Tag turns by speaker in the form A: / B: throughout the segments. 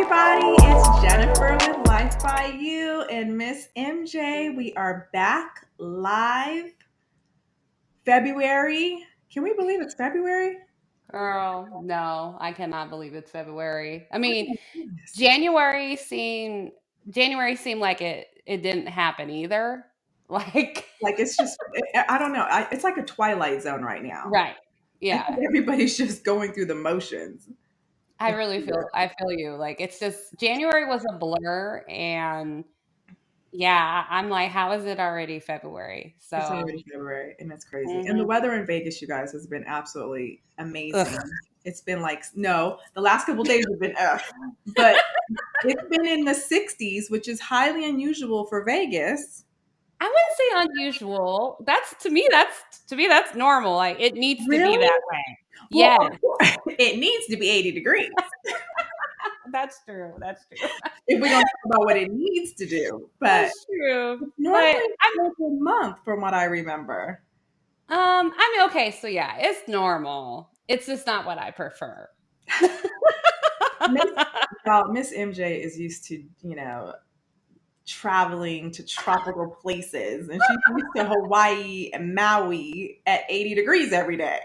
A: everybody. It's Jennifer with Life by You and Miss MJ. We are back live. February. Can we believe it's February?
B: Girl, no, I cannot believe it's February. I
A: Oh
B: mean,
A: my goodness.
B: January seemed like it didn't happen either. Like,
A: Like it's just, I don't know. It's like a twilight zone right now.
B: right.
A: I think
B: Yeah.
A: everybody's just going through the motions. It's weird.
B: I feel you. Like it's just January was a blur and yeah, I'm like, how is it already February?
A: It's
B: So,
A: already February and it's crazy. And the
B: mhm.
A: weather in Vegas, you guys, has been absolutely amazing.
B: Ugh.
A: It's been like, no, the last couple days have been, but it's been in the 60s, which is highly unusual for Vegas.
B: I wouldn't say unusual. That's normal. Like it needs to be
A: Really?
B: that way.
A: Well,
B: Yes,
A: of course, it needs to be 80 degrees
B: that's true. That's true.
A: if we're going to talk about what it needs to do. But
B: That's true.
A: it's
B: But
A: normally a good month from what I remember.
B: I mean, okay, so yeah, it's normal. It's just not what I prefer.
A: Miss, well, Miss MJ is used to, traveling to tropical places, and she's used to Hawaii and Maui at 80 degrees every day.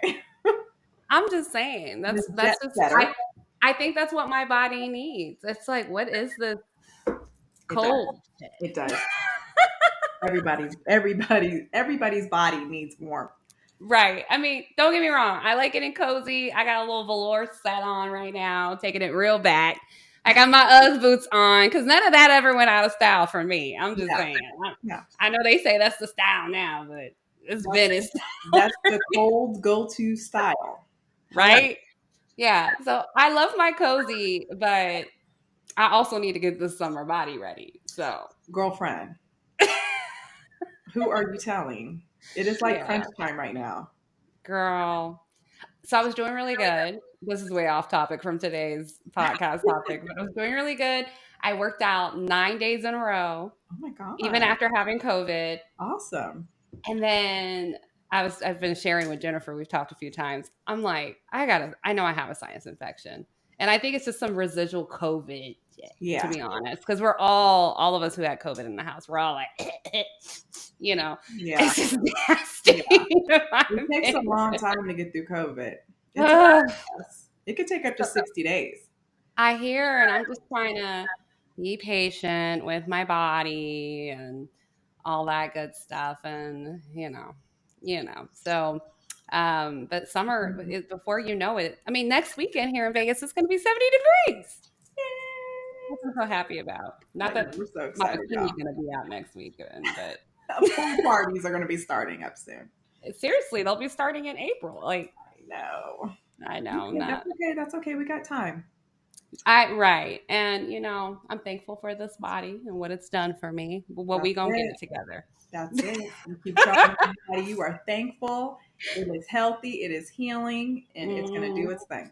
B: I'm just saying.
A: Miss
B: That's
A: Jet
B: just
A: Setter.
B: I think that's what my body needs. It's like, what is this
A: It does.
B: cold shit?
A: It does. Everybody's body needs warmth.
B: Right. I mean, don't get me wrong. I like getting cozy. I got a little velour set on right now, taking it real back. I got my Ugg boots on because none of that ever went out of style for me. I'm just
A: Yeah,
B: saying.
A: yeah.
B: I know they say that's the style now, but it's
A: That's
B: been his style,
A: that's the cold go-to style. However,
B: right? Yeah. So I love my cozy, but I also need to get this summer body ready. So
A: girlfriend, who are you telling? It is like
B: yeah,
A: crunch time right now.
B: girl. So I was doing really good. This is way off topic from today's podcast topic, but I was doing really good. I worked out 9 days in a row,
A: Oh my
B: even
A: god,
B: after having COVID.
A: awesome!
B: And then I've been sharing with Jennifer, we've talked a few times. I'm like, I know I have a sinus infection. And I think it's just some residual COVID, to
A: Yeah,
B: be honest. Because all of us who had COVID in the house, we're all like,
A: yeah,
B: it's just nasty.
A: yeah.
B: in my
A: It takes a long
B: opinion.
A: time to get through COVID. It's a
B: Ugh.
A: process. It could take up to 60 days.
B: I hear, and I'm just trying to be patient with my body and all that good stuff, and So, but summer
A: Mhm.
B: is before you know it. I mean, next weekend here in Vegas it's going to be 70 degrees. What I'm so happy about. Not
A: I know,
B: that
A: we're so
B: my
A: excited,
B: bikini's
A: y'all.
B: going to be out next weekend, but
A: Pool parties are going to be starting up soon.
B: seriously, they'll be starting in April. Like,
A: I know.
B: I know, I'm
A: Okay, that's
B: not.
A: okay. That's okay. We got time.
B: I right, and I'm thankful for this body and what it's done for me. But
A: That's
B: we gonna get
A: it.
B: it together.
A: That's it. You keep telling everybody you are thankful. It is healthy. It is healing, and it's going to do
B: Mm,
A: its thing.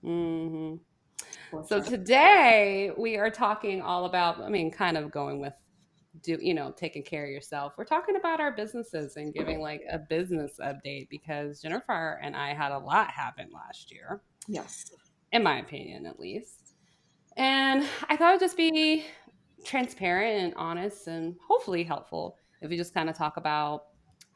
B: hmm
A: For
B: So
A: sure.
B: today we are talking all about. I mean, kind of going with taking care of yourself. We're talking about our businesses and giving like a business update because Jennifer and I had a lot happen last year,
A: Yes.
B: in my opinion, at least. And I thought it'd just be transparent and honest and hopefully helpful if we just kind of talk about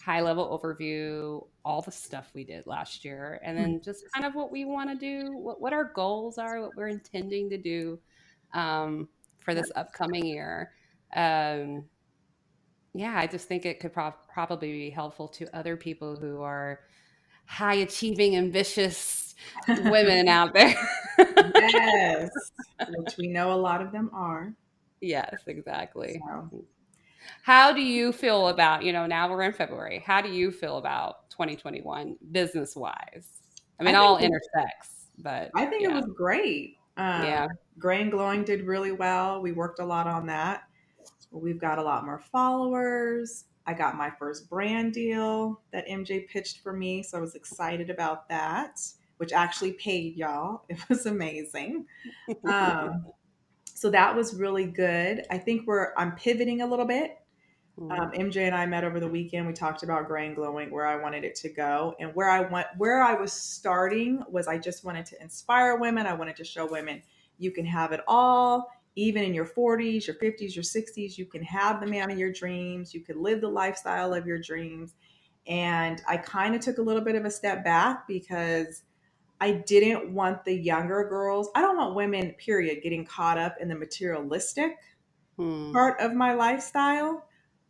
B: high level overview, all the stuff we did last year, and
A: Hmm.
B: then just kind of what we want to do, what our goals are, what we're intending to do for
A: Yeah.
B: this upcoming year. Um, yeah, I just think it could probably be helpful to other people who are high achieving, ambitious women out there.
A: Yes. Which we know a lot of them are.
B: Yes, exactly.
A: So
B: How do you feel about, now we're in February. How do you feel about 2021 business wise? I
A: I
B: mean,
A: think
B: all intersects, but
A: I think it
B: yeah.
A: was great.
B: Yeah.
A: Gray and Glowing did really well. We worked a lot on that. We've got a lot more followers. I got my first brand deal that MJ pitched for me, so I was excited about that, which actually paid y'all. It was amazing. Um, so that was really good. I think I'm pivoting a little bit.
B: Mm,
A: MJ and I met over the weekend. We talked about Gray and Glowing, where I wanted it to go, and where I was starting was I just wanted to inspire women. I wanted to show women You can have it all. Even in your 40s, your 50s, your 60s, you can have the man of your dreams. You could live the lifestyle of your dreams. And I kind of took a little bit of a step back because I didn't want the younger girls. I don't want women, period, getting caught up in the materialistic
B: Mm,
A: part of my lifestyle,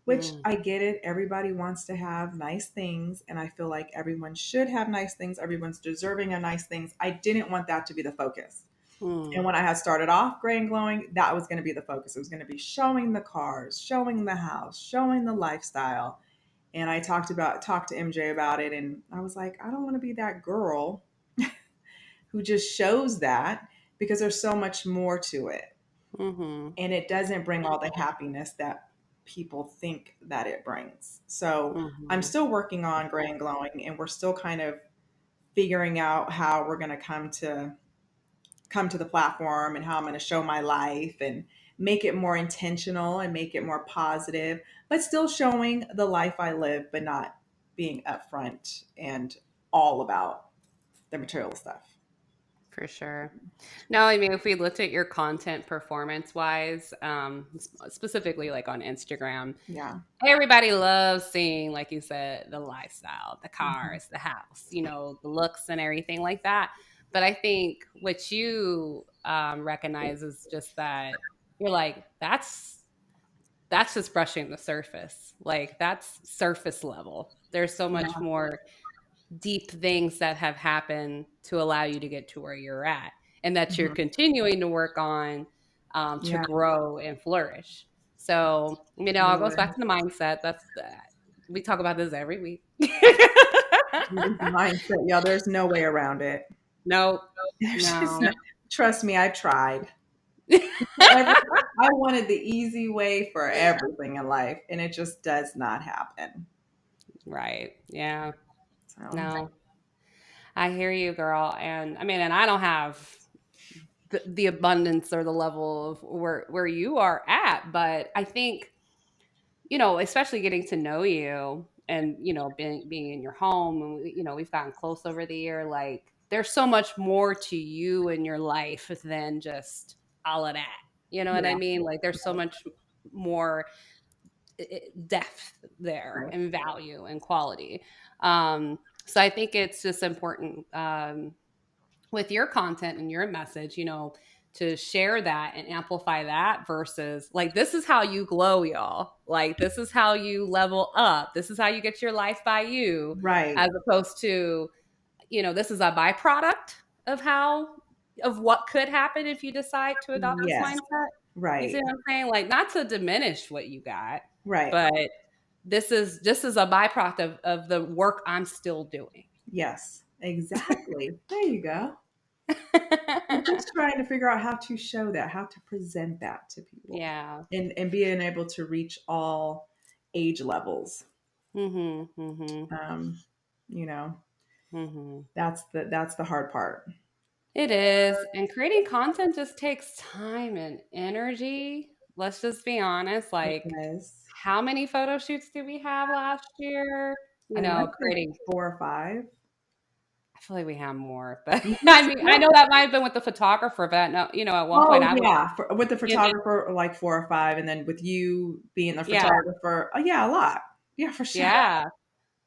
A: which
B: mm,
A: I get it. Everybody wants to have nice things, and I feel like everyone should have nice things. Everyone's deserving of nice things. I didn't want that to be the focus. And
B: mm,
A: when I had started off Gray and Glowing, that was going to be the focus. It was going to be showing the cars, showing the house, showing the lifestyle. And I talked to MJ about it, and I was like, I don't want to be that girl who just shows that, because there's so much more to it,
B: mm-hmm,
A: and it doesn't bring all the happiness that people think that it brings. So I'm
B: mm-hmm,
A: still working on Gray and Glowing, and we're still kind of figuring out how we're going to come to the platform, and how I'm going to show my life and make it more intentional and make it more positive, but still showing the life I live, but not being upfront and all about the material stuff.
B: for sure. No, I mean, if we looked at your content performance wise, specifically like on Instagram,
A: Yeah.
B: everybody loves seeing, like you said, the lifestyle, the
A: Mhm.
B: cars, the house, the looks and everything like that. But I think what you recognize is just that you're like, that's just brushing the surface. Like that's surface level. There's so much
A: Yeah.
B: more deep things that have happened to allow you to get to where you're at, and that you're
A: Mhm.
B: continuing to work on to
A: Yeah.
B: grow and flourish. So, it all goes
A: Totally.
B: back to the mindset. That's that. We talk about this every week.
A: This mindset, y'all. There's no way around it.
B: Nope.
A: There's just
B: No.
A: no, trust me, I've tried. Every, I wanted the easy way for everything in life, and it just does not happen.
B: Right. Yeah.
A: So,
B: No. I hear you, girl. And and I don't have the abundance or the level of where you are at, but I think especially getting to know you and, being in your home and, we've gotten close over the year. Like, there's so much more to you in your life than just all of that. You know what I
A: yeah,
B: mean? Like, there's so much more depth there
A: right.
B: and value and quality. So I think it's just important. With your content and your message, to share that and amplify that versus like, this is how you glow, y'all. Like, this is how you level up. This is how you get your life by you,
A: Right.
B: as opposed to, this is a byproduct of of what could happen if you decide to adopt this
A: Yes.
B: mindset. You see
A: Right.
B: what I'm saying? Like, not to diminish what you got,
A: Right.
B: but this is a byproduct of the work I'm still doing.
A: Yes. Exactly. There you go. We're just trying to figure out how to show that, how to present that to people,
B: Yeah.
A: and being able to reach all age levels.
B: Mhm. Mhm.
A: Um, you know,
B: Mhm.
A: that's the hard part.
B: It is. And creating content just takes time and energy. Let's just be honest.
A: It
B: Like,
A: does.
B: how many photo shoots did we have last year?
A: I want to say
B: Creating,
A: 4 or 5.
B: I feel like we have more, but
A: You think
B: I mean, I
A: so?
B: know that might have been with the photographer, but no, at one point
A: Oh
B: I was,
A: yeah, with the
B: you know,
A: photographer, like 4 or 5, and then with you being the
B: yeah,
A: photographer, oh yeah, a lot. Yeah, for sure.
B: yeah.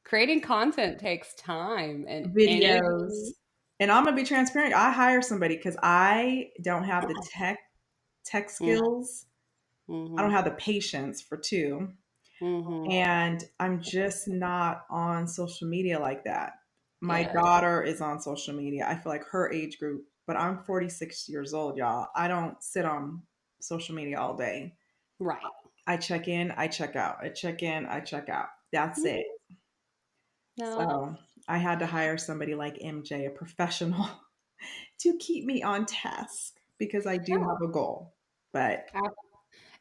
B: Creating content takes time and
A: Videos,
B: energy.
A: and I'm gonna be transparent. I hire somebody because I don't have the tech skills. I don't
B: Mm-hmm.
A: have the patience for two,
B: Mm-hmm.
A: and I'm just not on social media like that. My
B: Yeah.
A: daughter is on social media. I feel like her age group, but I'm 46 years old, y'all. I don't sit on social media all day.
B: Right.
A: I check in, I check out. I check in, I check out. That's
B: Mhm.
A: it.
B: No.
A: So I had to hire somebody like MJ, a professional, to keep me on task because I do have a goal. But
B: Yeah.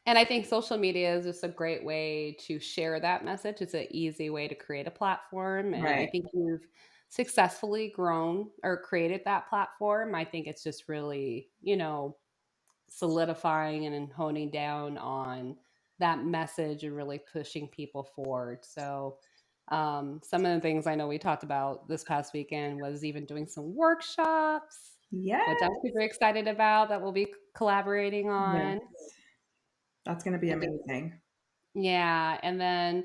B: And I think social media is just a great way to share that message. It's an easy way to create a platform. And I
A: right,
B: think you've successfully grown or created that platform. I think it's just really, solidifying and honing down on that message and really pushing people forward. So, some of the things I know we talked about this past weekend was even doing some workshops.
A: Yes.
B: which I'm super excited about that we'll be collaborating
A: Yes.
B: on.
A: That's going to be
B: And just,
A: amazing.
B: yeah. And then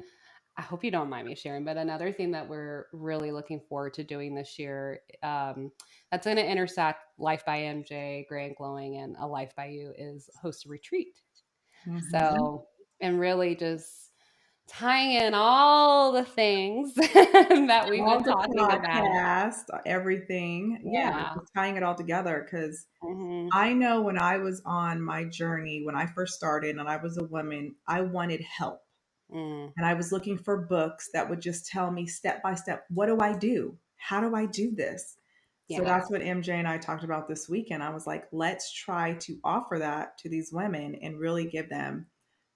B: I hope you don't mind me sharing, but another thing that we're really looking forward to doing this year, that's going to intersect Life by MJ, Grand Glowing, and A Life by You is host a retreat.
A: Mhm.
B: So, and really just tying in all the things that we've
A: All
B: been
A: the
B: talking about.
A: podcast, everything. Yeah,
B: Yeah.
A: just tying it all together because
B: Hmm.
A: I know when I was on my journey, when I first started and I was a woman, I wanted help.
B: Mm.
A: And I was looking for books that would just tell me step by step, what do I do? How do I do this? So
B: Yeah.
A: that's what MJ and I talked about this weekend. I was like, let's try to offer that to these women and really give them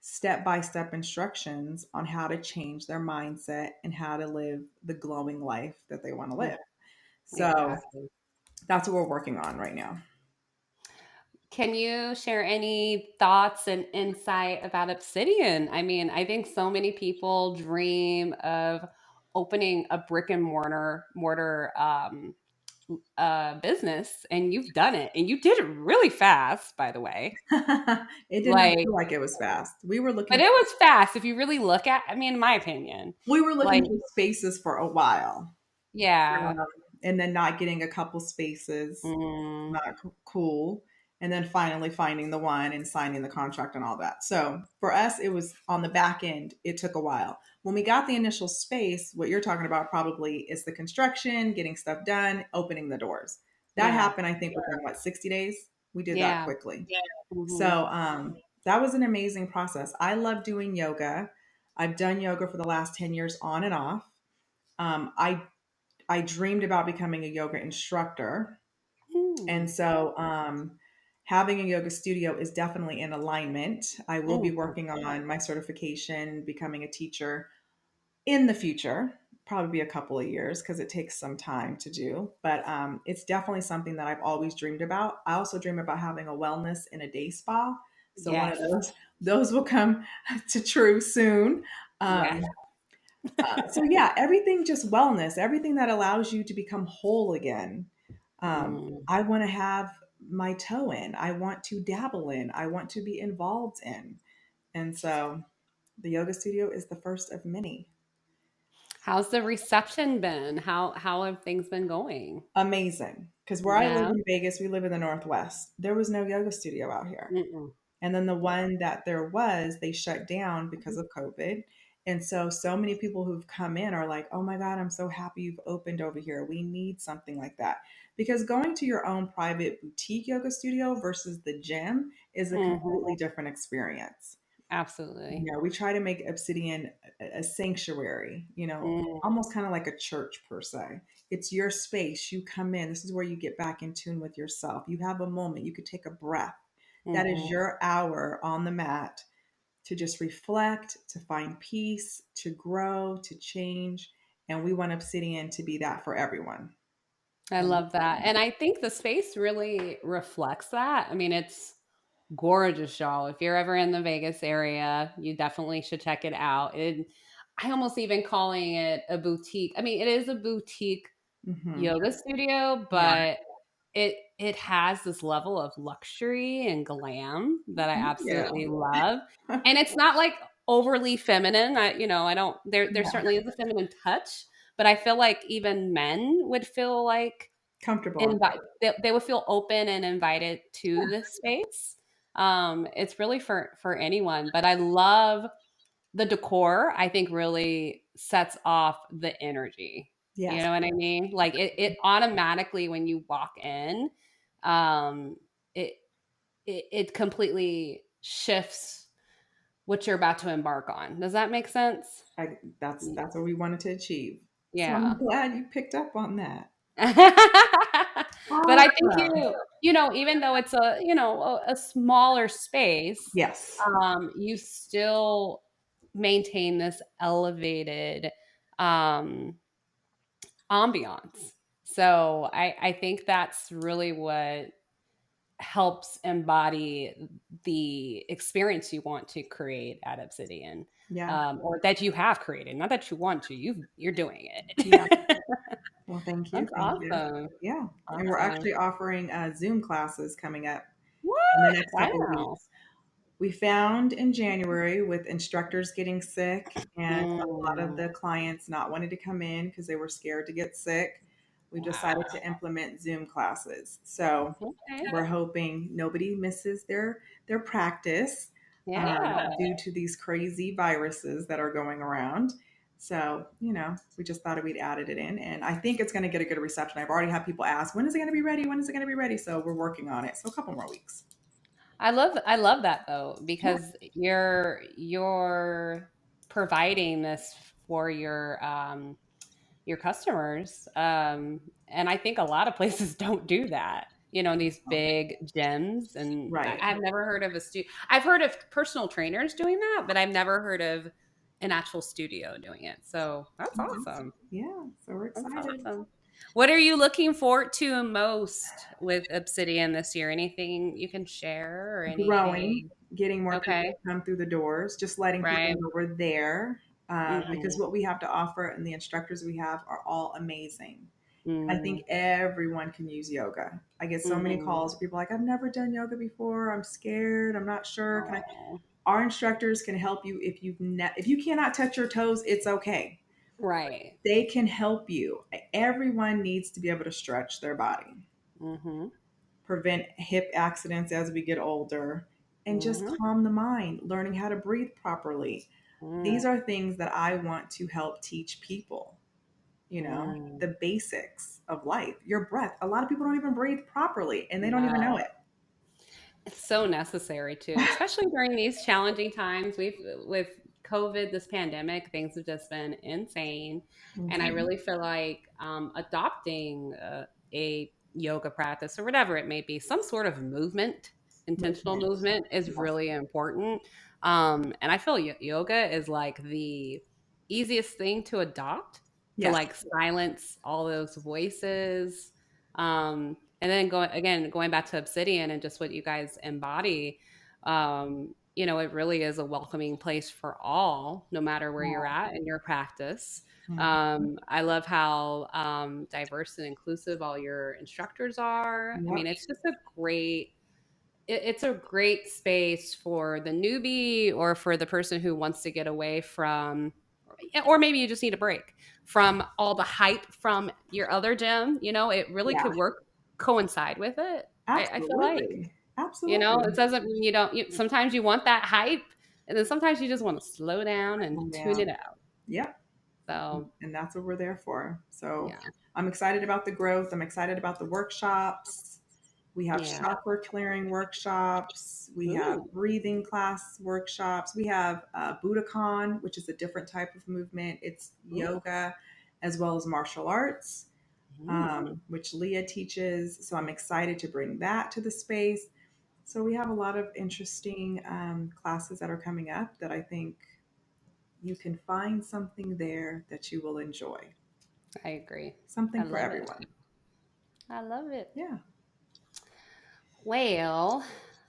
A: step by step instructions on how to change their mindset and how to live the glowing life that they want to
B: Mm.
A: live. So
B: Exactly.
A: that's what we're working on right now.
B: Can you share any thoughts and insight about Obsidian? I mean, I think so many people dream of opening a brick and mortar business, and you've done it, and you did it really fast, by the way.
A: It did not
B: Like,
A: feel like it was fast.
B: but it was fast if you really look at. I mean, in my opinion,
A: We were looking
B: like,
A: for spaces for a while.
B: yeah,
A: And then not getting a couple spaces,
B: mm,
A: not cool. And then finally finding the one and signing the contract and all that. So for us, it was on the back end, it took a while. When we got the initial space, what you're talking about probably is the construction, getting stuff done, opening the doors. That
B: yeah,
A: happened, I think, within what, 60 days? We did that
B: yeah,
A: quickly.
B: hmm,
A: So that was an amazing process. I love doing yoga. I've done yoga for the last 10 years on and off. Um, I I dreamed about becoming a yoga instructor. And
B: mm,
A: so having a yoga studio is definitely in alignment. I will be
B: mm,
A: working on my certification, becoming a teacher in the future, probably be a couple of years because it takes some time to do. But it's definitely something that I've always dreamed about. I also dream about having a wellness in a day spa. So one of
B: yes,
A: those will come to true soon.
B: yes,
A: So yeah, everything just wellness, everything that allows you to become whole again.
B: mm.
A: I want to have my toe in. I want to dabble in. I want to be involved in. And so the yoga studio is the first of many.
B: How's the reception been? How have things been going?
A: Amazing. Because where I live
B: Yeah.
A: in Vegas, we live in the Northwest. There was no yoga studio out here.
B: Mm-mm.
A: And then the one that there was, they shut down because of COVID. And so many people who've come in are like, oh my God, I'm so happy you've opened over here. We need something like that. Because going to your own private boutique yoga studio versus the gym is a
B: Mhm.
A: completely different experience.
B: Absolutely.
A: We try to make Obsidian a sanctuary,
B: Mm,
A: almost kind of like a church per se. It's your space. You come in. This is where you get back in tune with yourself. You have a moment. You could take a breath. That is
B: mhm.
A: your hour on the mat to just reflect, to find peace, to grow, to change. And we want Obsidian to be that for everyone.
B: I
A: And
B: love that, and I think the space really reflects that. I mean, it's gorgeous, y'all. If you're ever in the Vegas area, you definitely should check it out. I almost even calling it a boutique. I mean, it is a boutique
A: mhm.
B: yoga studio,
A: Yeah.
B: but it has this level of luxury and glam that I
A: Yeah.
B: absolutely love. And it's not like overly feminine. I don't there
A: Yeah.
B: certainly is a feminine touch, but I feel like even men would feel like
A: Comfortable.
B: they would feel open and invited to this space. It's really for anyone, but I love the decor. I think really sets off the energy. You
A: Yes.
B: know what I mean? Like it automatically when you walk in, um, it it completely shifts what you're about to embark on. Does that make sense?
A: That's what we wanted to achieve. So I'm
B: Yeah.
A: glad you picked up on that.
B: But I think
A: Awesome.
B: even though it's a smaller space,
A: Yes.
B: you still maintain this elevated um, ambiance. So I think that's really what helps embody the experience you want to create at Obsidian,
A: Yeah.
B: or that you have created. Not that you want to, you're doing
A: Yeah.
B: it.
A: Well, thank you.
B: That's
A: Thank you.
B: awesome.
A: Yeah. And we're
B: Awesome.
A: actually offering Zoom classes coming up in the
B: What?
A: next couple of
B: Wow.
A: weeks. We found in January with instructors getting sick and a lot of
B: Mm,
A: the clients not wanting to come in because they were scared to get sick, we decided
B: wow.
A: to implement Zoom classes. So
B: Okay.
A: we're hoping nobody misses their practice
B: Yeah.
A: due to these crazy viruses that are going around. So, we just thought we'd added it in, and I think it's going to get a good reception. I've already had people ask, when is it going to be ready? When is it going to be ready? So we're working on it. So a couple more weeks.
B: I love that though,
A: Yeah.
B: because you're providing this for your customers. And I think a lot of places don't do that. These big gyms, and
A: Right.
B: I've never heard of I've heard of personal trainers doing that, but I've never heard of an actual studio doing it. So that's
A: Mhm.
B: awesome.
A: Yeah. So we're
B: That's
A: excited.
B: awesome. What are you looking forward to most with Obsidian this year? Anything you can share or
A: Growing,
B: anything?
A: getting more people
B: Okay.
A: to come through the doors, just letting people
B: Right.
A: know we're there, because
B: Mm-hmm.
A: what we have to offer and the instructors we have are all amazing. I
B: Mm-hmm.
A: think everyone can use yoga. I get so many
B: Mm-hmm.
A: calls where people are like, I've never done yoga before. I'm scared. I'm not sure. Can I?
B: Oh,
A: Our instructors can help you if you cannot touch your toes. It's okay.
B: right.
A: They can help you. Everyone needs to be able to stretch their body,
B: Mm-hmm.
A: prevent hip accidents as we get older, and just
B: Mm-hmm.
A: calm the mind, learning how to breathe properly.
B: Mm-hmm.
A: These are things that I want to help teach people,
B: Mm-hmm.
A: the basics of life. Your breath. A lot of people don't even breathe properly and they don't even know
B: No.
A: it.
B: It's so necessary too, especially during these challenging times. With COVID, this pandemic, things have just been insane, and I
A: Mhm.
B: really feel like adopting a yoga practice or whatever it may be, some sort of movement, intentional
A: Movement.
B: movement, is
A: Yes.
B: really important. And I feel yoga is like the easiest thing to adopt to
A: Yes.
B: like silence all those voices. And then going back to Obsidian and just what you guys embody, it really is a welcoming place for all, no matter where you're
A: Wow.
B: at in your practice.
A: Mhm.
B: I love how diverse and inclusive all your instructors are. I mean,
A: Yep.
B: it's a great space for the newbie or for the person who wants to get away from, or maybe you just need a break from all the hype from your other gym. It really
A: Yeah.
B: could coincide with it. I feel like,
A: Absolutely. Absolutely.
B: it doesn't mean you don't, sometimes you want that hype, and then sometimes you just want to slow down and
A: Calm
B: tune it
A: down.
B: out.
A: Yep.
B: So,
A: And that's what we're there for. So
B: yeah.
A: I'm excited about the growth. I'm excited about the workshops. We have
B: Yeah.
A: chakra clearing workshops. We have
B: Ooh.
A: breathing class workshops. We have Budokan, which is a different type of movement. It's
B: Ooh.
A: yoga as well as martial arts,
B: Mm.
A: which Leah teaches. So I'm excited to bring that to the space. So we have a lot of interesting classes that are coming up that I think you can find something there that you will enjoy.
B: I agree. I
A: Something for
B: love it.
A: everyone.
B: I love it.
A: Yeah.
B: Well,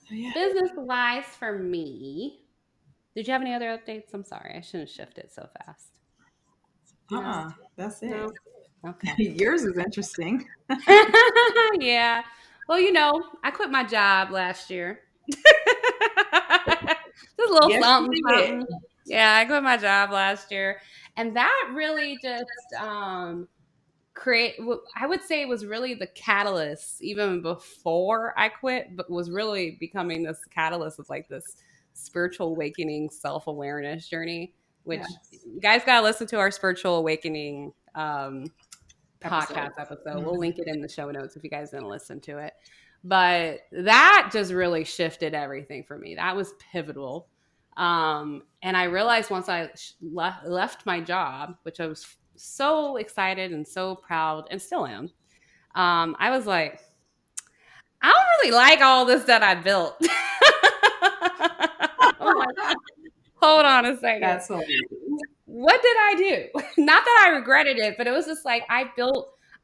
A: So yeah.
B: business wise for me, did you have any other updates? I'm sorry, I shouldn't shift it so fast. No,
A: That's it.
B: no. Okay.
A: Yours is interesting.
B: Yeah. Well, I quit my job last year. Just a little
A: Yes, you
B: something,
A: did.
B: something. Yeah, I quit my job last year, and that really just I would say it was really the catalyst even before I quit, but was really becoming this catalyst of like this spiritual awakening, self-awareness journey, which
A: Yes.
B: you guys got to listen to our spiritual awakening
A: Episode.
B: podcast episode. We'll
A: Mhm.
B: link it in the show notes if you guys didn't listen to it. But that just really shifted everything for me. That was pivotal. And I realized once I left my job, which I was so excited and so proud and still am, I was like, I don't really like all this that I built. I'm like, hold on a second.
A: That's hilarious.
B: What did I do? Not that I regretted it, but it was just like I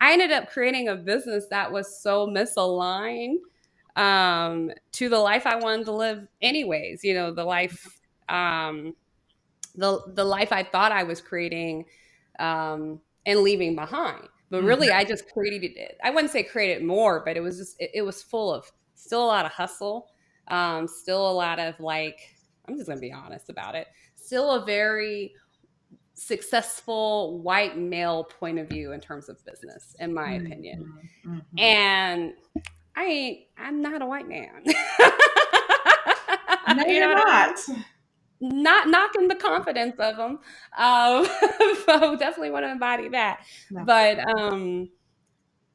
B: ended up creating a business that was so misaligned to the life I wanted to live anyways, um, the life I thought I was creating and leaving behind. But
A: Mhm.
B: really, I just created it. I wouldn't say created more, but it was just, it was full of still a lot of hustle, still a lot of like, I'm just going to be honest about it, still a very successful white male point of view in terms of business, in my opinion.
A: Mhm. Mhm.
B: And I'm not a white man.
A: No,
B: You know
A: you're
B: what I mean?
A: not.
B: Not knocking the confidence of them. So definitely want to embody that.
A: No.
B: But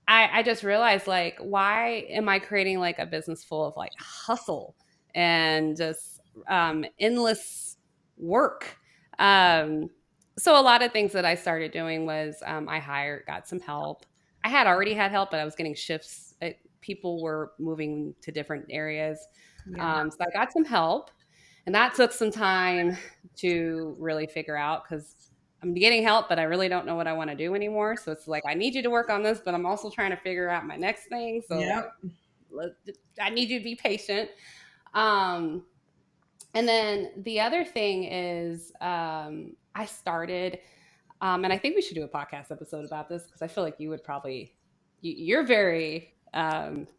B: I just realized, like, why am I creating like a business full of like hustle and just endless work? Um, so a lot of things that I started doing was got some help. I had already had help, but I was getting shifts. People were moving to different areas.
A: Yeah.
B: So I got some help, and that took some time to really figure out because I'm getting help, but I really don't know what I want to do anymore. So it's like, I need you to work on this, but I'm also trying to figure out my next thing. So
A: Yep.
B: I need you to be patient. Um, and then the other thing is, I started, and I think we should do a podcast episode about this because I feel like you would probably, you're very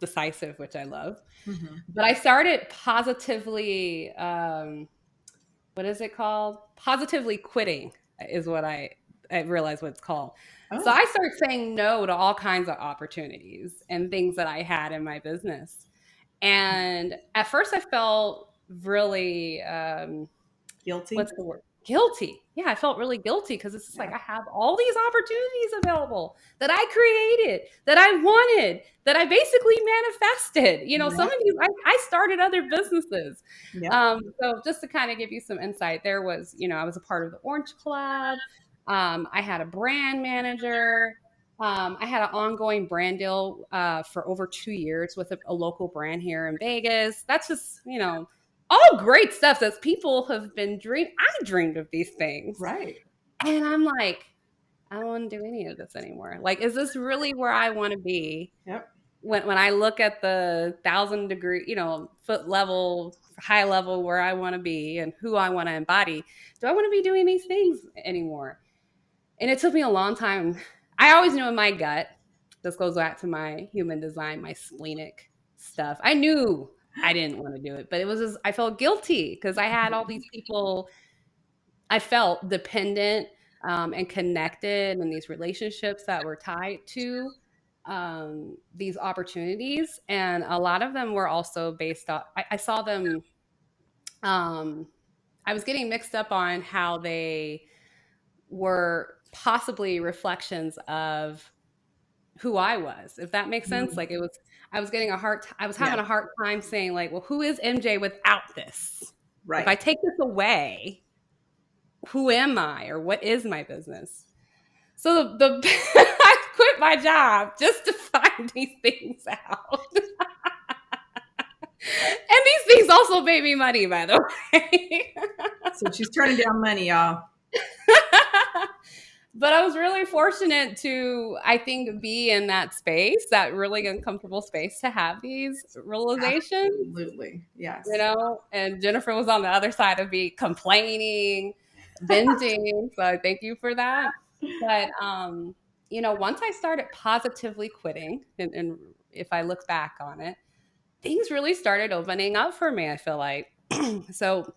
B: decisive, which I love.
A: Mhm.
B: But I started positively, what is it called? Positively quitting is what I realized what it's called. So
A: Oh.
B: I started saying no to all kinds of opportunities and things that I had in my business. And at first I felt really,
A: Guilty.
B: what's the word? Guilty. Yeah, I felt really guilty because it's just like
A: Yeah.
B: I have all these opportunities available that I created, that I wanted, that I basically manifested. You know, some
A: Yep.
B: of these I started other businesses.
A: Yep.
B: So just to kind of give you some insight, there was, I was a part of the Orange Club. I had a brand manager. I had an ongoing brand deal for over 2 years with a local brand here in Vegas. That's just, all great stuff that people have been I dreamed of these things.
A: Right.
B: And I'm like, I don't want to do any of this anymore. Like, is this really where I want to be?
A: Yep.
B: When I look at the 1,000 degree, foot level, high level where I want to be and who I want to embody, do I want to be doing these things anymore? And it took me a long time. I always knew in my gut, this goes back to my human design, my splenic stuff. I knew I didn't want to do it, but it was just, I felt guilty because I had all these people I felt dependent and connected in these relationships that were tied to these opportunities. And a lot of them were also based off, I saw them, um, I was getting mixed up on how they were possibly reflections of who I was, if that makes sense. Like,
A: Mhm.
B: it was, I was getting I was
A: Yeah.
B: having a hard time saying, like, well, who is MJ without this? If I
A: Right.
B: take this away, who am I or what is my business? So the I quit my job just to find these things out. And these things also made me money, by the way.
A: So she's turning down money, y'all.
B: But I was really fortunate to, I think, be in that space, that really uncomfortable space to have these realizations,
A: Absolutely. Yes.
B: and Jennifer was on the other side of me complaining, venting. So I thank you for that. But, once I started positively quitting, and if I look back on it, things really started opening up for me, I feel like. So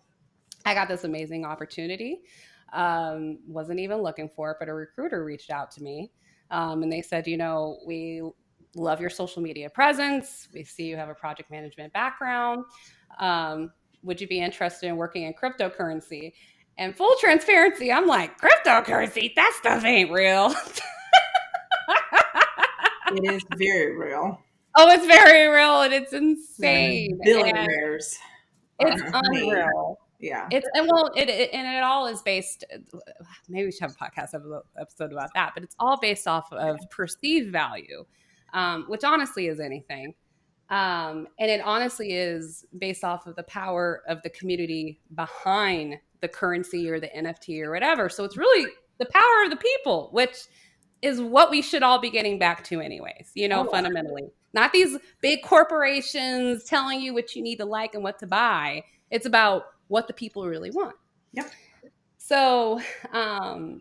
B: I got this amazing opportunity. Wasn't even looking for it, but a recruiter reached out to me, and they said, we love your social media presence. We see you have a project management background. Would you be interested in working in cryptocurrency? And full transparency, I'm like, cryptocurrency? That stuff ain't real.
A: It is very real.
B: Oh, it's very real and it's
A: And
B: insane. And
A: billionaires
B: it's
A: are made.
B: unreal.
A: Yeah.
B: It's and well, it all is based. Maybe we should have a podcast episode about that, but it's all based off of perceived value, which honestly is anything, and it honestly is based off of the power of the community behind the currency or the NFT or whatever. So it's really the power of the people, which is what we should all be getting back to, anyways.
A: Oh, yeah.
B: Fundamentally, not these big corporations telling you what you need to like and what to buy. It's about what the people really want.
A: Yep.
B: So I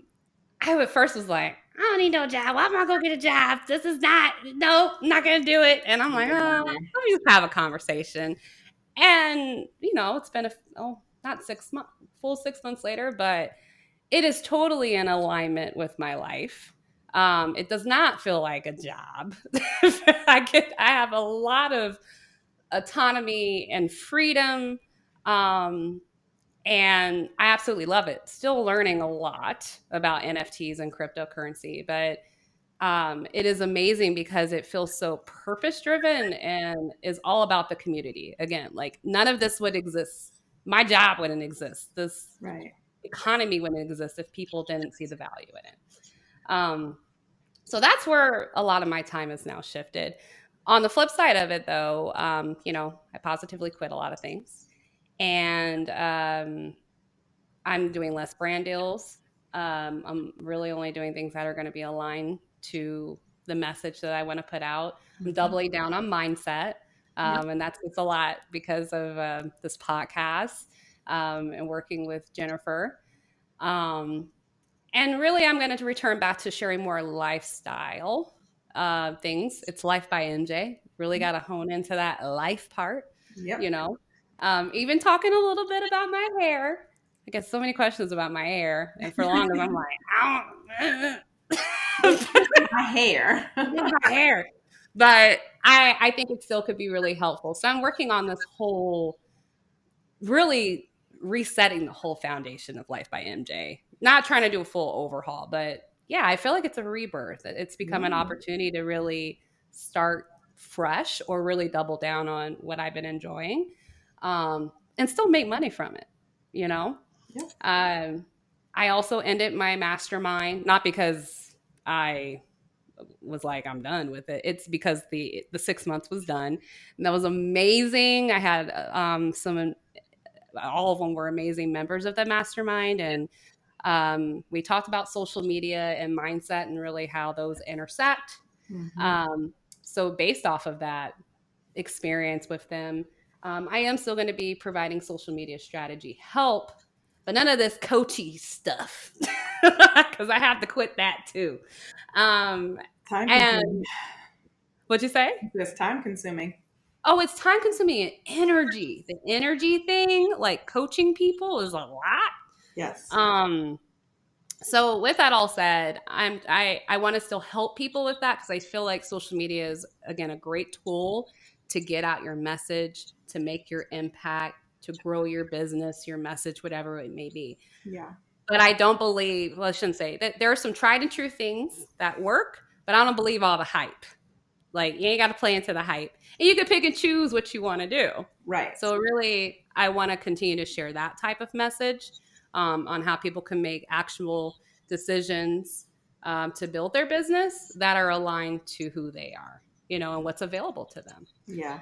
B: at first was like, I don't need no job. Why am I gonna get a job? This is not, no, I'm not gonna do it. And I'm like, oh,
A: Yeah.
B: let me just have a conversation. And it's been not 6 months, full 6 months later, but it is totally in alignment with my life. It does not feel like a job. I have a lot of autonomy and freedom. Um, and I absolutely love it. Still learning a lot about NFTs and cryptocurrency, but it is amazing because it feels so purpose driven and is all about the community. Again, like none of this would exist. My job wouldn't exist. This
A: Right.
B: economy wouldn't exist if people didn't see the value in it. Um, so that's where a lot of my time is now shifted. On the flip side of it, though, I positively quit a lot of things, and I'm doing less brand deals. I'm really only doing things that are going to be aligned to the message that I want to put out. I'm
A: Mhm.
B: doubling down on mindset.
A: Yep.
B: And it's a lot because of this podcast and working with Jennifer. Um, and really, I'm going to return back to sharing more lifestyle things. It's Life by MJ. Really got to hone into that life part, you
A: Yep.
B: know. Even talking a little bit about my hair. I get so many questions about my hair, and for long as I'm like, I
A: But
B: don't
A: my hair.
B: my hair, but I think it still could be really helpful. So I'm working on this whole really resetting the whole foundation of Life by MJ. Not trying to do a full overhaul, but yeah, I feel like it's a rebirth. It's become an
A: Yeah.
B: opportunity to really start fresh or really double down on what I've been enjoying and still make money from it, you know?
A: Yep.
B: Um, I also ended my mastermind, not because I was like I'm done with it. It's because the 6 months was done, and that was amazing. I had some all of them were amazing members of the mastermind. And we talked about social media and mindset and really how those intersect.
A: Hmm.
B: Um, so, based off of that experience with them, I am still going to be providing social media strategy help, but none of this coachy stuff because I have to quit that too. Um,
A: Time consuming.
B: and what'd you say?
A: It's time consuming.
B: Oh, it's time consuming and energy. The energy thing, like coaching people, is a lot.
A: Yes.
B: Um, so with that all said, I want to still help people with that because I feel like social media is again a great tool to get out your message, to make your impact, to grow your business, your message, whatever it may be.
A: Yeah.
B: But I don't believe, well, I shouldn't say that there are some tried and true things that work, but I don't believe all the hype. Like you ain't got to play into the hype, and you can pick and choose what you want to do.
A: Right.
B: So really, I want to continue to share that type of message on how people can make actual decisions to build their business that are aligned to who they are, and what's available to them.
A: Yeah.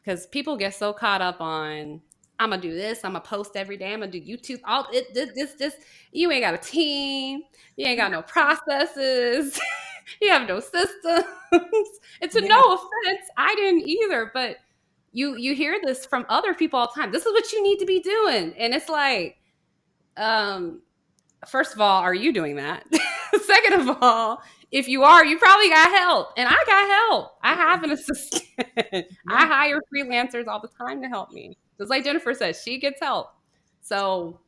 B: Because people get so caught up on, I'm gonna do this, I'm gonna post every day, I'm gonna do YouTube, all it, this. You ain't got a team, you ain't got no processes, you have no systems. And to no
A: Yeah.
B: offense, I didn't either, but you hear this from other people all the time. This is what you need to be doing, and it's like, um, first of all, are you doing that? Second of all, if you are, you probably got help. And I got help. I have an assistant. I
A: Yeah.
B: hire freelancers all the time to help me. Just like Jennifer says, she gets help. So,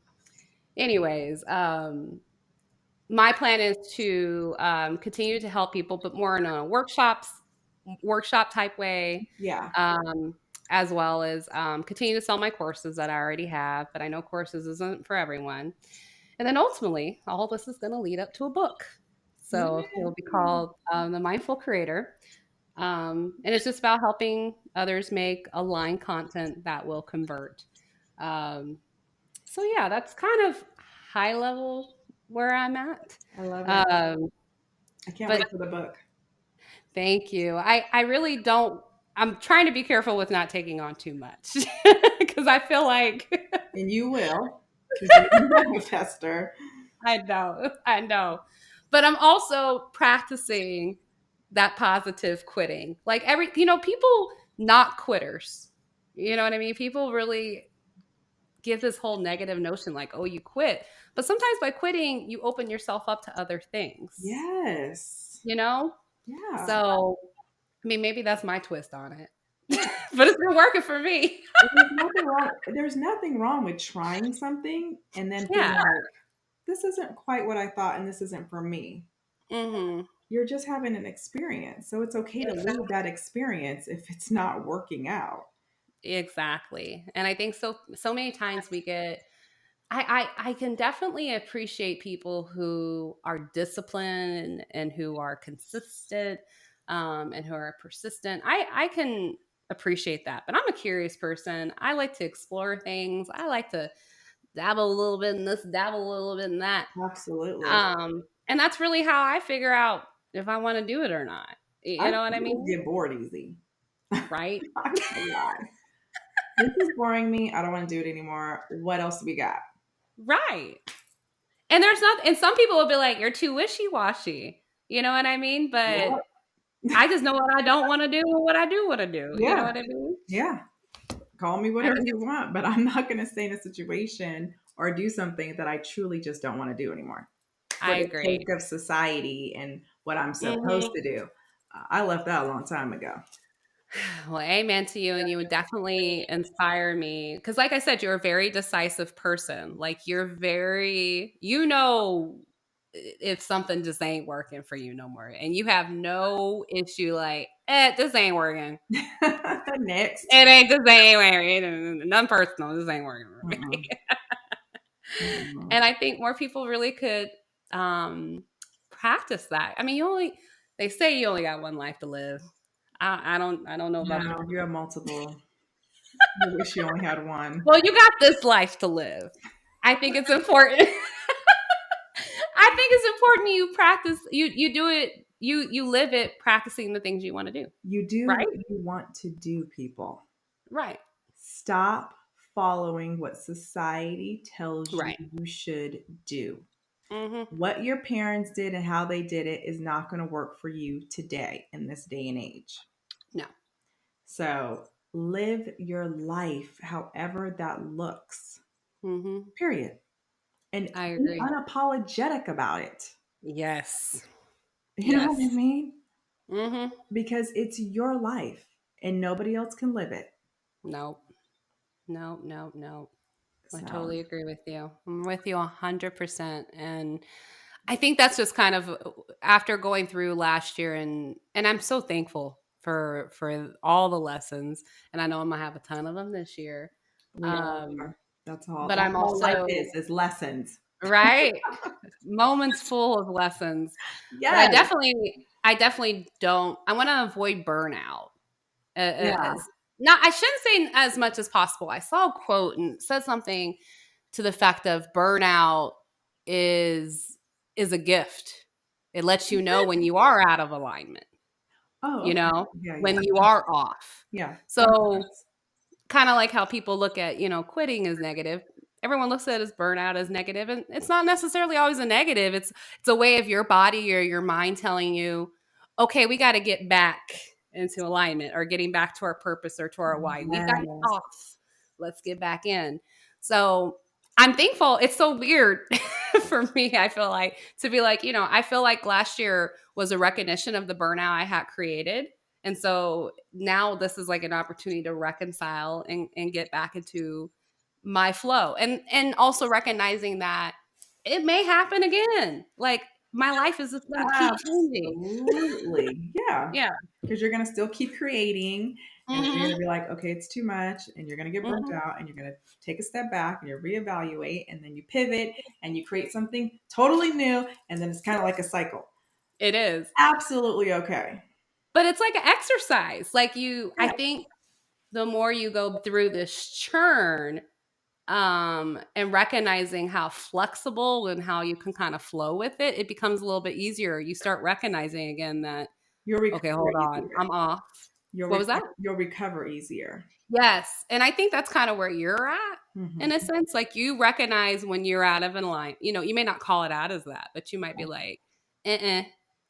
B: anyways, my plan is to continue to help people, but more in a workshop type way,
A: Yeah.
B: um, as well as continue to sell my courses that I already have. But I know courses isn't for everyone. And then ultimately, all of this is going to lead up to a book. So it'll be
A: Yeah.
B: called The Mindful Creator. And it's just about helping others make aligned content that will convert. Um, so, yeah, that's kind of high level where I'm at.
A: I love it.
B: Um,
A: I can't
B: but
A: wait for the book.
B: thank you. I really don't, I'm trying to be careful with not taking on too much because I feel like
A: And you will, because you're a manifester.
B: I know. But I'm also practicing that positive quitting. Like people not quitters. You know what I mean? People really give this whole negative notion like, oh, you quit. But sometimes by quitting, you open yourself up to other things,
A: Yes.
B: you know?
A: Yeah.
B: So, I mean, maybe that's my twist on it,
A: Yeah.
B: but it's been working for me.
A: There's nothing wrong with trying something and then feeling
B: Yeah.
A: like this isn't quite what I thought and this isn't for me.
B: Hmm.
A: You're just having an experience. So it's okay to leave that experience if it's not working out.
B: Exactly. And I think so many times we get I can definitely appreciate people who are disciplined and who are consistent, and who are persistent. I can appreciate that, but I'm a curious person. I like to explore things. I like to dabble a little bit in this, dabble a little bit in that.
A: Absolutely.
B: And that's really how I figure out if I want to do it or not.
A: I
B: You know what I
A: people
B: mean?
A: get bored easy.
B: Right?
A: I'm not gonna lie. This is boring me. I don't want to do it anymore. What else do we got?
B: Right. And there's not, and some people will be like, you're too wishy washy. You know what I mean? But
A: Yep.
B: I just know what I don't want to do and what I do want to do. You know
A: Yeah.
B: what I mean?
A: Yeah. Call me
B: I
A: whatever
B: think
A: you
B: it's,
A: want, but I'm not going to stay in a situation or do something that I truly just don't want to do anymore for
B: I
A: the
B: agree.
A: sake of society and what I'm supposed
B: Hmm.
A: to do. I left that a long time ago.
B: Well, amen to you. And you would definitely inspire me. Because, like I said, you're a very decisive person. Like, you're very, if something just ain't working for you no more. And you have no issue, like, this ain't working.
A: Next.
B: It ain't, this ain't working. None personal. This ain't working for me.
A: Mm-mm. Mm-mm.
B: And I think more people really could um, practice that. I mean, they say you only got one life to live. I don't know about.
A: No, you have multiple. I wish you only had one.
B: Well, you got this life to live. I think it's important. I think it's important you practice. You do it. You live it, practicing the things you want to do.
A: You do
B: Right.
A: what you want to do, people.
B: Right.
A: Stop following what society tells you
B: Right.
A: you should do.
B: Hmm.
A: What your parents did and how they did it is not going to work for you today in this day and age.
B: No.
A: So live your life however that looks,
B: Hmm.
A: period. And
B: I
A: be
B: agree.
A: unapologetic about it.
B: Yes.
A: You know what I
B: Yes.
A: mean?
B: Hmm.
A: Because it's your life and nobody else can live it.
B: No. No. No. No. I
A: So,
B: totally agree with you. I'm with you 100%. And I think that's just kind of after going through last year, and I'm so thankful for all the lessons, and I know I'm gonna have a ton of them this year.
A: we all
B: Um,
A: are. That's all.
B: but
A: That's
B: I'm
A: all life
B: also
A: is lessons.
B: right, moments full of lessons. But
A: Yes.
B: I definitely don't. I want to avoid burnout.
A: Yeah.
B: As not, I shouldn't say as much as possible. I saw a quote and it said something to the effect of burnout is is a gift. It lets you know when you are out of alignment,
A: Oh,
B: you
A: okay.
B: know,
A: Yeah, yeah.
B: when you are off.
A: Yeah. That makes
B: So kind of like how people look at, quitting as negative. Everyone looks at it as burnout as negative, and it's not necessarily always a negative. It's a way of your body or your mind telling you, okay, we got to get back into alignment or getting back to our purpose or to our why. We've gotten
A: sense.
B: off. Let's get back in. So I'm thankful. It's so weird for me, I feel like, to be like, I feel like last year was a recognition of the burnout I had created. And so now this is like an opportunity to reconcile and get back into my flow. And also recognizing that it may happen again. Like my life is just gonna keep changing.
A: Absolutely. Yeah.
B: Yeah.
A: Because you're going to still keep creating and then you're
B: Hmm.
A: going to be like, okay, it's too much. And you're going to get burnt
B: Hmm.
A: out and you're going to take a step back and you reevaluate and then you pivot and you create something totally new. And then it's kind of like a cycle.
B: It is.
A: Absolutely okay.
B: But it's like an exercise. Like I
A: Yeah.
B: think the more you go through this churn, and recognizing how flexible and how you can kind of flow with it, it becomes a little bit easier. You start recognizing again that,
A: You'll
B: okay,
A: recover
B: hold on,
A: easier.
B: I'm off. What was that?
A: You'll recover easier.
B: Yes. And I think that's kind of where you're at in a
A: Hmm.
B: sense. Like you recognize when you're out of an line. You may not call it out as that, but you might be like,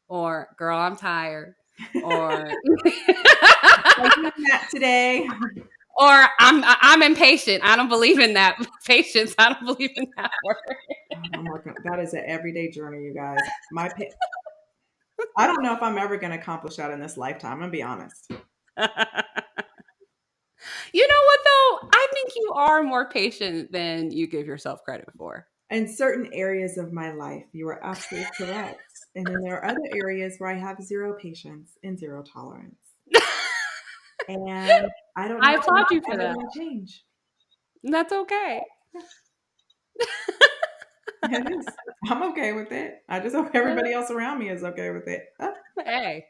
B: or girl, I'm tired. Or
A: Are you doing that today?
B: Or I'm impatient. I don't believe in that patience. I don't believe in that word.
A: I'm working. That is an everyday journey, you guys. I don't know if I'm ever going to accomplish that in this lifetime. I'm gonna be honest.
B: You know what though? I think you are more patient than you give yourself credit for.
A: In certain areas of my life, you are absolutely correct. And then there are other areas where I have zero patience and zero tolerance. And I don't
B: I
A: know when
B: applaud you
A: that's
B: for
A: ever
B: that.
A: going to change.
B: That's okay.
A: Yeah, it is. I'm okay with it. I just hope everybody else around me is okay with it.
B: Hey,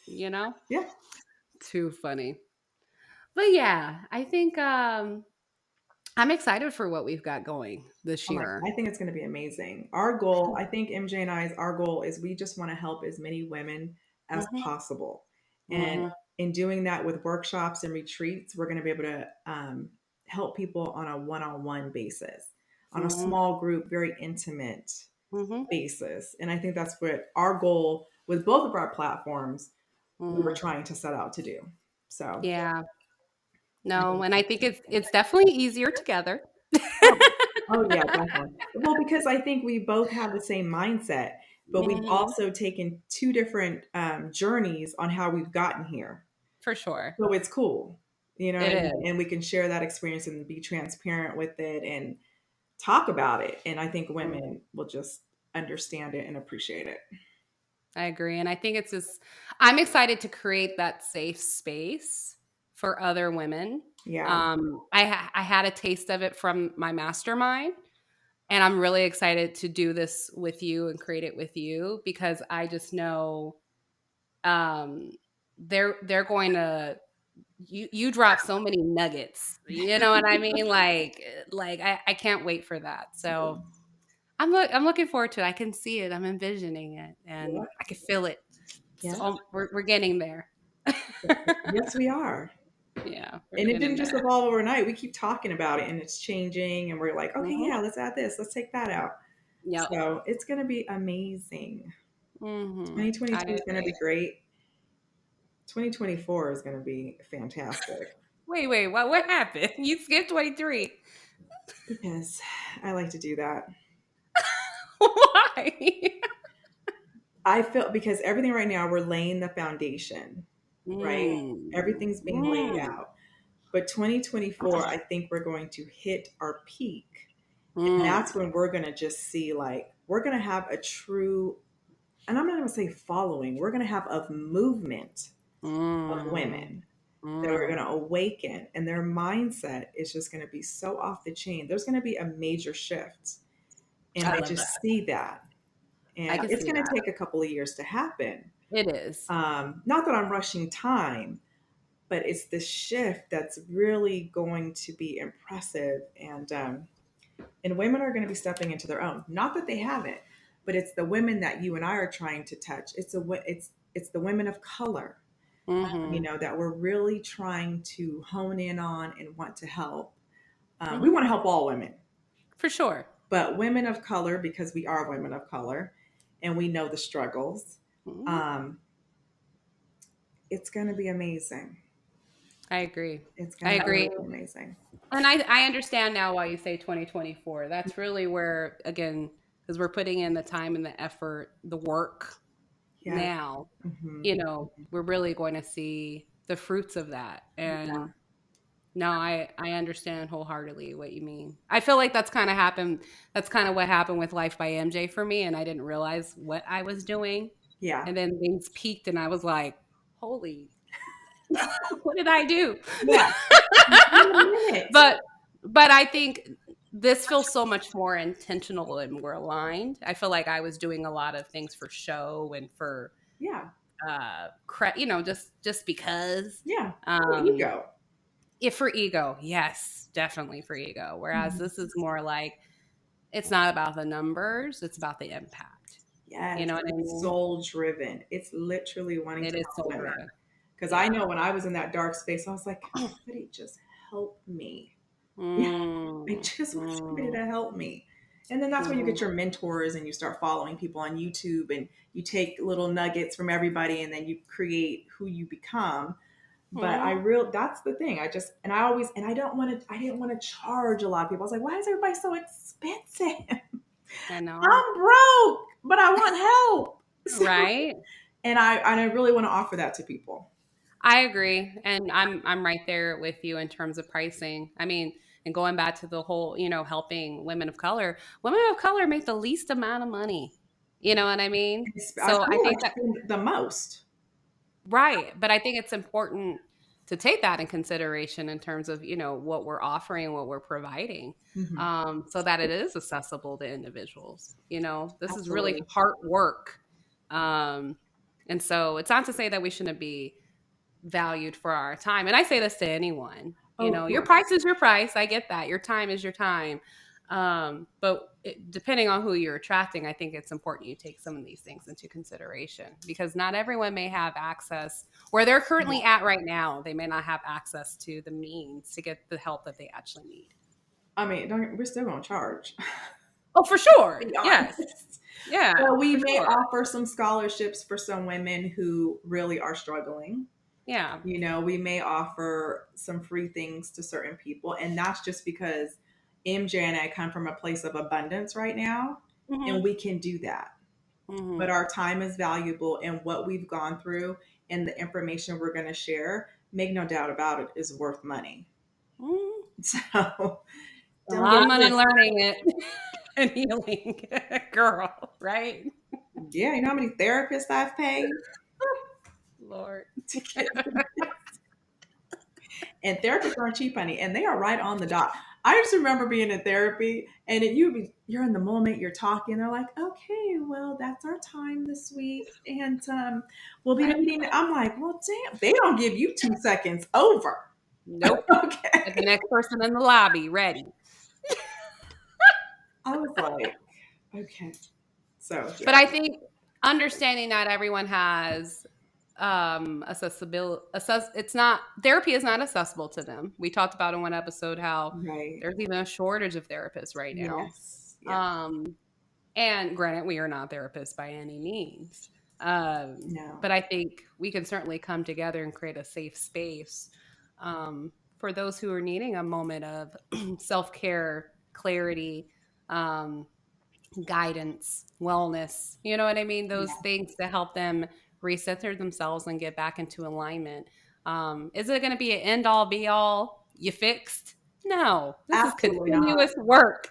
B: you know,
A: Yeah.
B: too funny. But yeah, I think I'm excited for what we've got going this
A: I'm like,
B: year.
A: I think it's going to be amazing. Our goal, I think MJ and I's, our goal is we just want to help as many women as
B: Mhm.
A: possible. And
B: Mhm.
A: in doing that with workshops and retreats, we're going to be able to help people on a one on one basis, on a
B: Mhm.
A: small group, very intimate
B: Mhm.
A: basis. And I think that's what our goal with both of our platforms, we were
B: Mhm.
A: trying to set out to do. So,
B: Yeah.
A: I
B: No,
A: think
B: and I
A: it's
B: think
A: gonna be
B: it's definitely easier together.
A: Oh, oh yeah, definitely. Well, because I think we both have the same mindset, but we've
B: Mhm.
A: also taken two different journeys on how we've gotten here.
B: For sure.
A: So it's cool. You know what
B: It
A: I
B: is.
A: mean? And we can share that experience and be transparent with it and talk about it. And I think
B: Mm,
A: women will just understand it and appreciate it.
B: I agree. And I think it's just, I'm excited to create that safe space for other women.
A: Yeah.
B: I had a taste of it from my mastermind, and I'm really excited to do this with you and create it with you because I just know um, they're going to you drop so many nuggets. You know what I mean? Like I can't wait for that. So I'm looking forward to it. I can see it. I'm envisioning it, and
A: Yeah.
B: I can feel it.
A: Yeah.
B: So we're getting there.
A: Yes, we are.
B: Yeah, we're
A: And it
B: getting
A: didn't just
B: there.
A: evolve overnight. We keep talking about it and it's changing. And we're like, okay,
B: Hmm.
A: yeah, let's add this. Let's take that out.
B: Yep.
A: So it's going to be amazing.
B: I
A: 2022 is going to be
B: agree.
A: great. 2024 is going to be fantastic
B: Wait. What happened? You skipped 23.
A: because I like to do that.
B: Why?
A: I feel because everything right now, we're laying the foundation, right?
B: Mm,
A: Everything's being laid
B: mm,
A: out. But 2024, I think we're going to hit our peak. And that's
B: mm,
A: when we're going to just see, like, we're going to have a true, and I'm not going to say following, we're going to have a movement of
B: mm,
A: women that are going
B: mm.
A: to awaken, and their mindset is just going to be so off the chain. There's going to be a major shift. And
B: I
A: I
B: love that.
A: just see that.
B: I
A: And
B: can
A: it's
B: see
A: going to
B: that.
A: take a couple of years to happen.
B: It is.
A: Not that I'm rushing time, but it's the shift that's really going to be impressive. And women are going to be stepping into their own. Not that they haven't, but it's the women that you and I are trying to touch. It's the women of color,
B: Hmm.
A: that we're really trying to hone in on and want to help. We
B: Hmm.
A: want to help all women,
B: For sure.
A: but women of color, because we are women of color and we know the struggles.
B: Mhm.
A: Um, it's going to be amazing.
B: I agree.
A: It's
B: I
A: going to
B: agree.
A: really be amazing.
B: And I understand now why you say 2024. That's really where, again, because we're putting in the time and the effort, the work
A: Yes.
B: now,
A: Hmm.
B: we're really going to see the fruits of that.
A: Yeah.
B: And no, I understand wholeheartedly what you mean. I feel like that's kind of happened. That's kind of what happened with Life by MJ for me. And I didn't realize what I was doing.
A: Yeah.
B: And then things peaked and I was like, holy, what did I do?
A: Yeah. Wait a minute.
B: but but I think this feels so much more intentional and more aligned. I feel like I was doing a lot of things for show and for
A: Yeah.
B: just because.
A: Yeah. Oh,
B: Um
A: ego.
B: if for ego, yes, definitely for ego. Whereas
A: Mhm.
B: this is more like it's not about the numbers, it's about the impact. You
A: Yes.
B: know what I
A: It's
B: mean?
A: soul driven. It's literally wanting
B: It
A: to
B: is
A: help
B: soul
A: women.
B: driven.
A: Because I
B: Yeah.
A: know when I was in that dark space, I was like, "Can somebody just help me? Yeah. I
B: Mm,
A: just want somebody
B: mm,
A: to help me." And then that's when you
B: mhm,
A: get your mentors and you start following people on YouTube and you take little nuggets from everybody and then you create who you become. But
B: Mhm.
A: that's the thing. I I didn't want to charge a lot of people. I was like, why is everybody so expensive?
B: I know.
A: I'm broke, but I want help. So,
B: Right?
A: and I really want to offer that to people.
B: I agree, and I'm right there with you in terms of pricing. I mean, and going back to the whole, helping women of color make the least amount of money. You know what I mean?
A: I
B: So I
A: feel like
B: think that
A: the most.
B: right, but I think it's important to take that in consideration in terms of what we're offering, what we're providing,
A: Hmm.
B: so that it is accessible to individuals. This is really
A: Absolutely.
B: hard work, um, and so it's not to say that we shouldn't be valued for our time. And I say this to anyone,
A: Oh, of
B: your
A: course.
B: price is your price. I get that. Your time is your time. Depending on who you're attracting, I think it's important you take some of these things into consideration because not everyone may have access where they're currently
A: Yeah.
B: at right now. They may not have access to the means to get the help that they actually need.
A: I mean, we're still going to charge.
B: Oh, for
A: To
B: sure.
A: be
B: Yes.
A: honest.
B: Yeah,
A: So we
B: for
A: may
B: sure.
A: offer some scholarships for some women who really are struggling.
B: Yeah.
A: We may offer some free things to certain people. And that's just because MJ and I come from a place of abundance right now, and
B: Hmm.
A: we can do that. But
B: Hmm.
A: our time is valuable, and what we've gone through and the information we're going to share, make no doubt about it, is worth money.
B: Hmm.
A: So
B: A
A: don't
B: lot
A: get
B: of money
A: twisted.
B: learning it and healing, girl, right?
A: Yeah, you know how many therapists I've paid
B: Lord.
A: to get And therapists aren't cheap, honey, and they are right on the dot. I just remember being in therapy, and you're in the moment, you're talking. They're like, "Okay, well, that's our time this week, and we'll be
B: Right.
A: meeting." I'm like, "Well, damn, they don't give you 2 seconds over."
B: Nope. At the
A: Okay,
B: next person in the lobby, ready.
A: I was like, "Okay." So
B: But
A: yeah,
B: I think understanding that everyone has accessibility it's not therapy is not accessible to them. We talked about in one episode how
A: right.
B: there's even a shortage of therapists right now.
A: Yes, yes,
B: Um and granted we are not therapists by any means.
A: no,
B: But I think we can certainly come together and create a safe space for those who are needing a moment of self-care, clarity, um, guidance, wellness. You know what I mean? Those
A: yeah,
B: things to help them recenter themselves and get back into alignment. Is it going to be an end all be all? You fixed? No, this is
A: absolutely not.
B: continuous work.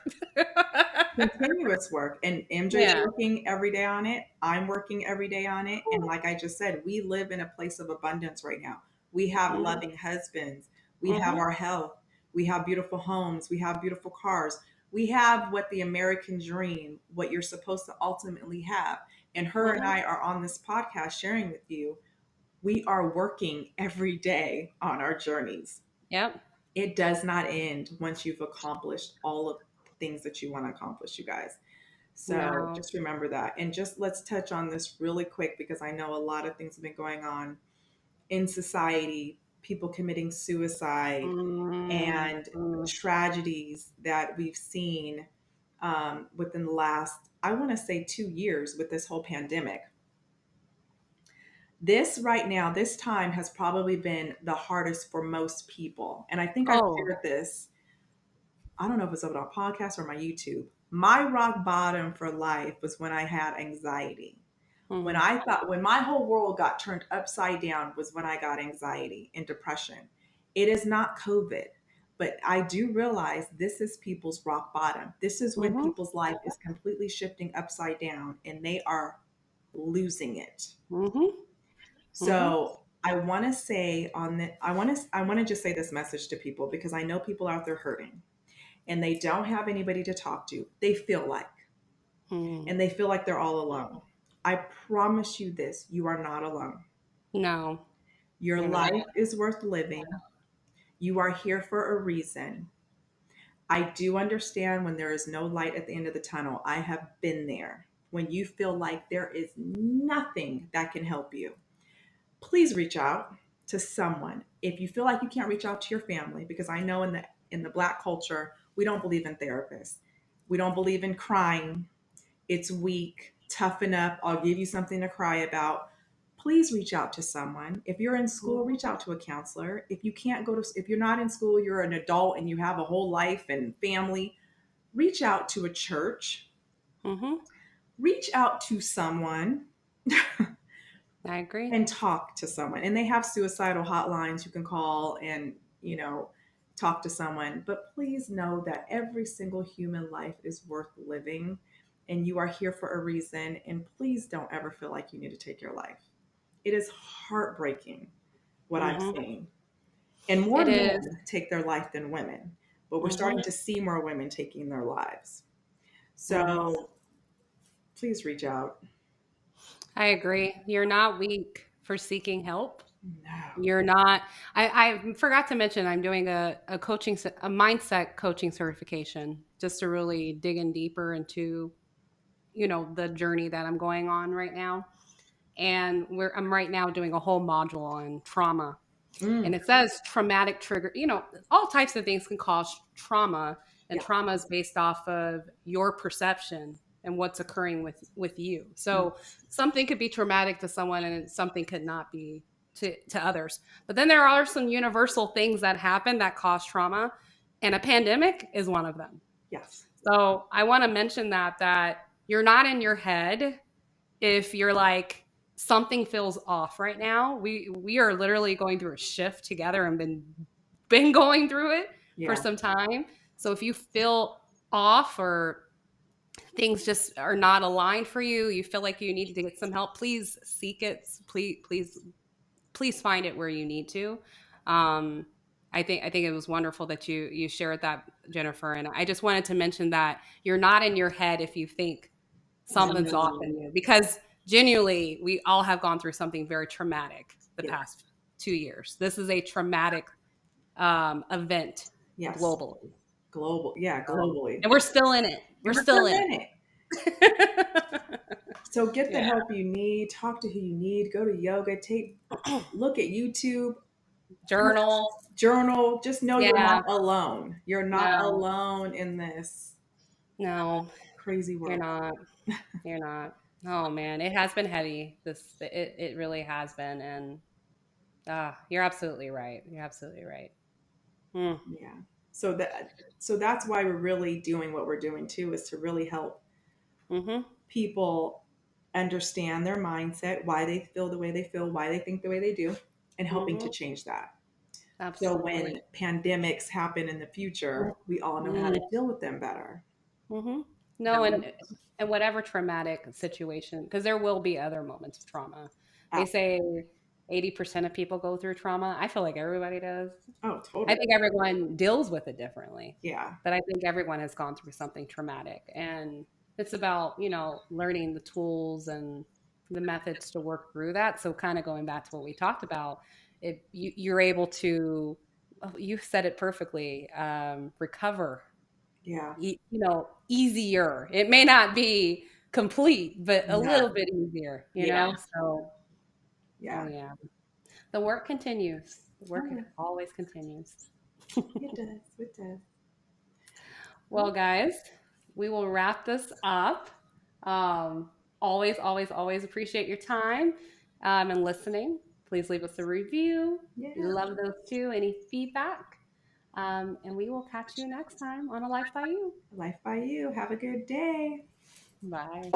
A: Continuous work, and MJ's
B: Yeah.
A: working every day on it. I'm working every day on it, and like I just said, we live in a place of abundance right now. We have
B: Hmm.
A: loving husbands, we have
B: Hmm.
A: our health, we have beautiful homes, we have beautiful cars, we have what the American dream, what you're supposed to ultimately have. And her and
B: Hmm.
A: I are on this podcast sharing with you. We are working every day on our journeys.
B: Yep.
A: It does not end once you've accomplished all of the things that you want to accomplish, you guys. So
B: No.
A: just remember that. And just let's touch on this really quick because I know a lot of things have been going on in society, people committing suicide,
B: Mm,
A: and
B: mm.
A: tragedies that we've seen within the last, I want to say, 2 years with this whole pandemic. This right now, this time has probably been the hardest for most people. And I think I
B: Oh.
A: shared this, I don't know if it's on a podcast or my YouTube. My rock bottom for life was when I had anxiety. When
B: Mm,
A: I thought, when my whole world got turned upside down, was when I got anxiety and depression. It is not COVID, but I do realize this is people's rock bottom. This is when
B: mhm,
A: people's life is completely shifting upside down and they are losing it.
B: mhm, mhm.
A: So I want to say on the, I want to just say this message to people because I know people out there hurting and they don't have anybody to talk to. They feel like,
B: Mm.
A: and they feel like they're all alone. I promise you this, you are not alone.
B: No,
A: Your
B: you're not.
A: life is worth living. You are here for a reason. I do understand when there is no light at the end of the tunnel. I have been there. When you feel like there is nothing that can help you, please reach out to someone. If you feel like you can't reach out to your family, because I know in the Black culture, we don't believe in therapists. We don't believe in crying. It's weak. Toughen up. I'll give you something to cry about. please reach out to someone. If you're in school, reach out to a counselor. If you can't go to, if you're not in school, you're an adult and you have a whole life and family, reach out to a church,
B: Mm-hmm.
A: reach out to someone
B: I agree.
A: and talk to someone. And they have suicidal hotlines you can call and, you know, talk to someone. But please know that every single human life is worth living and you are here for a reason. And please don't ever feel like you need to take your life. It is heartbreaking what I'm
B: Mm-hmm.
A: seeing. And more
B: It is.
A: men take their life than women, but we're
B: Mm-hmm.
A: starting to see more women taking their lives.
B: Mm-hmm.
A: So please reach out.
B: I agree. You're not weak for seeking help.
A: No.
B: You're not. I forgot to mention I'm doing a mindset coaching certification just to really dig in deeper into the journey that I'm going on right now. And I'm right now doing a whole module on trauma. And
A: Mm,
B: it says traumatic trigger, all types of things can cause trauma, and
A: yeah.
B: trauma is based off of your perception and what's occurring with you.
A: Mm,
B: So something could be traumatic to someone and something could not be to others. But then there are some universal things that happen that cause trauma, and a pandemic is one of them.
A: yes.
B: So I want to mention that you're not in your head if you're like something feels off right now. We are literally going through a shift together and been going through it for
A: Yeah.
B: some time. So if you feel off or things just are not aligned for you, you feel like you need to get some help, please seek it. Please find it where you need to. Um, I think it was wonderful that you shared that, Jennifer. And I just wanted to mention that you're not in your head if you think something's off
A: Mm,
B: in you, because genuinely we all have gone through something very traumatic the
A: yeah.
B: past 2 years. This is a traumatic event
A: Yes.
B: globally.
A: Global. Yeah.
B: So,
A: Globally.
B: and we're still in it. We're
A: And we're
B: still
A: still
B: in
A: in it.
B: it.
A: So get the
B: Yeah.
A: help you need. Talk to who you need. Go to yoga. Look at YouTube.
B: Journal.
A: Journal. Just know you're
B: Yeah.
A: not alone. You're not
B: No,
A: alone in this
B: no,
A: crazy
B: you're
A: world.
B: not. You're not. Oh man, it has been heavy. It really has been. And you're absolutely right. You're absolutely right. Mm.
A: Yeah. So that's why we're really doing what we're doing too, is to really help
B: Mm-hmm.
A: people understand their mindset, why they feel the way they feel, why they think the way they do, and helping
B: Mm-hmm.
A: to change that. So
B: Absolutely.
A: when pandemics happen in the future, we all know how
B: Mm.
A: to deal with them better.
B: Mm-hmm. No, and whatever traumatic situation, because there will be other moments of trauma. They
A: Oh,
B: say 80% of people go through trauma. I feel like everybody does.
A: oh,
B: I
A: totally.
B: think everyone deals with it differently,
A: Yeah.
B: but I think everyone has gone through something traumatic, and it's about learning the tools and the methods to work through that. So, kind of going back to what we talked about, you're able to, you said it perfectly, recover
A: Yeah.
B: easier. It may not be complete, but a
A: No.
B: little bit easier,
A: Yeah.
B: So, oh
A: Yeah.
B: yeah, the work continues. The
A: Oh,
B: work
A: yeah.
B: always continues.
A: It does. It does.
B: Well, guys, we will wrap this up. Always, always, always appreciate your time and listening. Please leave us a review. We
A: Yeah.
B: love those too. Any feedback? And we will catch you next time on A Life by You.
A: Life by you. Have a good day.
B: Bye.